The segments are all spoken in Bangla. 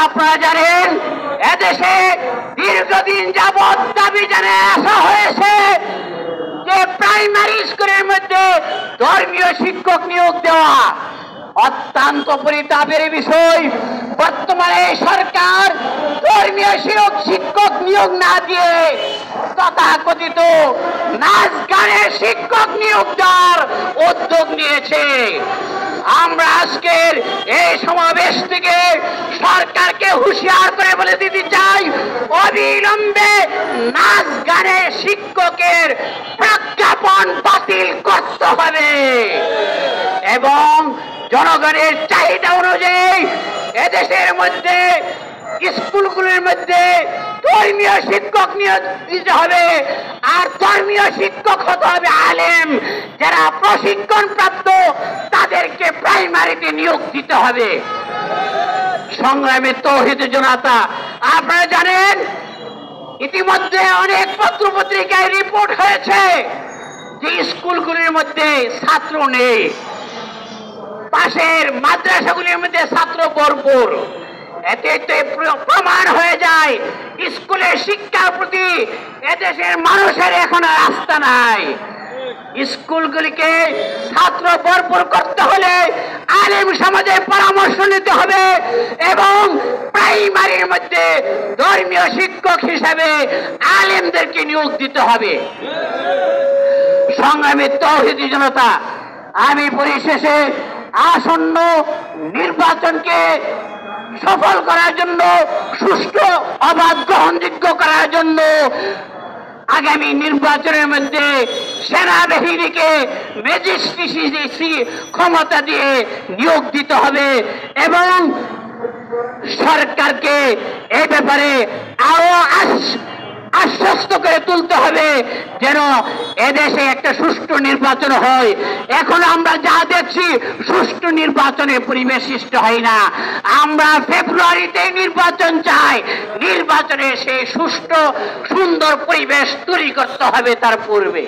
আপনারা জানেন এদেশে দীর্ঘদিন যাবৎ দাবি জানিয়ে আসা হয়েছে যে প্রাইমারি স্কুলের মধ্যে ধর্মীয় শিক্ষক নিয়োগ দেওয়া অত্যন্ত পরিতাপের বিষয়। বর্তমানে সরকার ধর্মীয় শিক্ষক নিয়োগ না দিয়ে তথাকথিত নাচ গানের শিক্ষক নিয়োগ দেওয়ার উদ্যোগ নিয়েছে। আমরা আজকের এই সমাবেশ থেকে সরকারকে হুঁশিয়ার করে বলে দিতে চাই, অবিলম্বে নাচ গানের শিক্ষকের প্রজ্ঞাপন বাতিল করতে হবে এবং জনগণের চাহিদা অনুযায়ী এদেশের মধ্যে স্কুলগুলির মধ্যে ধর্মীয় শিক্ষক নিয়োগ দিতে হবে। আর ধর্মীয় শিক্ষক হতে হবে আলেম, যারা প্রশিক্ষণ প্রাপ্ত, তাদেরকে প্রাইমারিতে নিয়োগ দিতে হবে। সংগ্রামী তৌহিদ জনতা, আপনারা জানেন ইতিমধ্যে অনেক পত্র পত্রিকায় রিপোর্ট হয়েছে যে স্কুলগুলির মধ্যে ছাত্র নেই, পাশের মাদ্রাসাগুলির মধ্যে ছাত্র ভরপুর। এতে প্রমাণ হয়ে যায় স্কুলের শিক্ষার প্রতি এদেশের মানুষের এখন আস্থা নাই। স্কুলগুলিকে ছাত্র ভরপুর করতে হলে আলেম সমাজের পরামর্শ নিতে হবে এবং প্রাইমারির মধ্যে ধর্মীয় শিক্ষক হিসাবে আলেমদেরকে নিয়োগ দিতে হবে। সংগ্রামী তৌহিদি জনতা, আমি পরিশেষে আসন্ন নির্বাচনকে সফল করার জন্য, সুষ্ঠু অবাধ গ্রহণযোগ্য করার জন্য আগামী নির্বাচনের মধ্যে সেনাবাহিনীকে ম্যাজিস্ট্রেসি ক্ষমতা দিয়ে নিয়োগ দিতে হবে এবং সরকারকে এই ব্যাপারে আরো আশ্বস্ত করে তুলতে হবে যেন এদেশে একটা সুষ্ঠু নির্বাচন হয়। এখন আমরা যা দেখছি সুষ্ঠু নির্বাচনের পরিবেশ সৃষ্টি হয় না। আমরা ফেব্রুয়ারিতে নির্বাচন চাই, নির্বাচনে সেই সুষ্ঠু সুন্দর পরিবেশ তৈরি করতে হবে তার পূর্বে।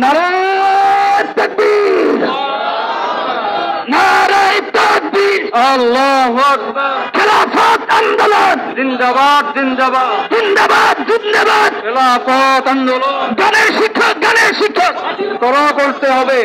নারায়ে তাকবীর, নারায়ে তাকবীর, আল্লাহু আকবার। খেলাফত আন্দোলন জিন্দাবাদ, জিন্দাবাদ, জিন্দাবাদ, জিন্দাবাদ। খেলাফত আন্দোলন, গানের শিক্ষক তোরা করতে হবে।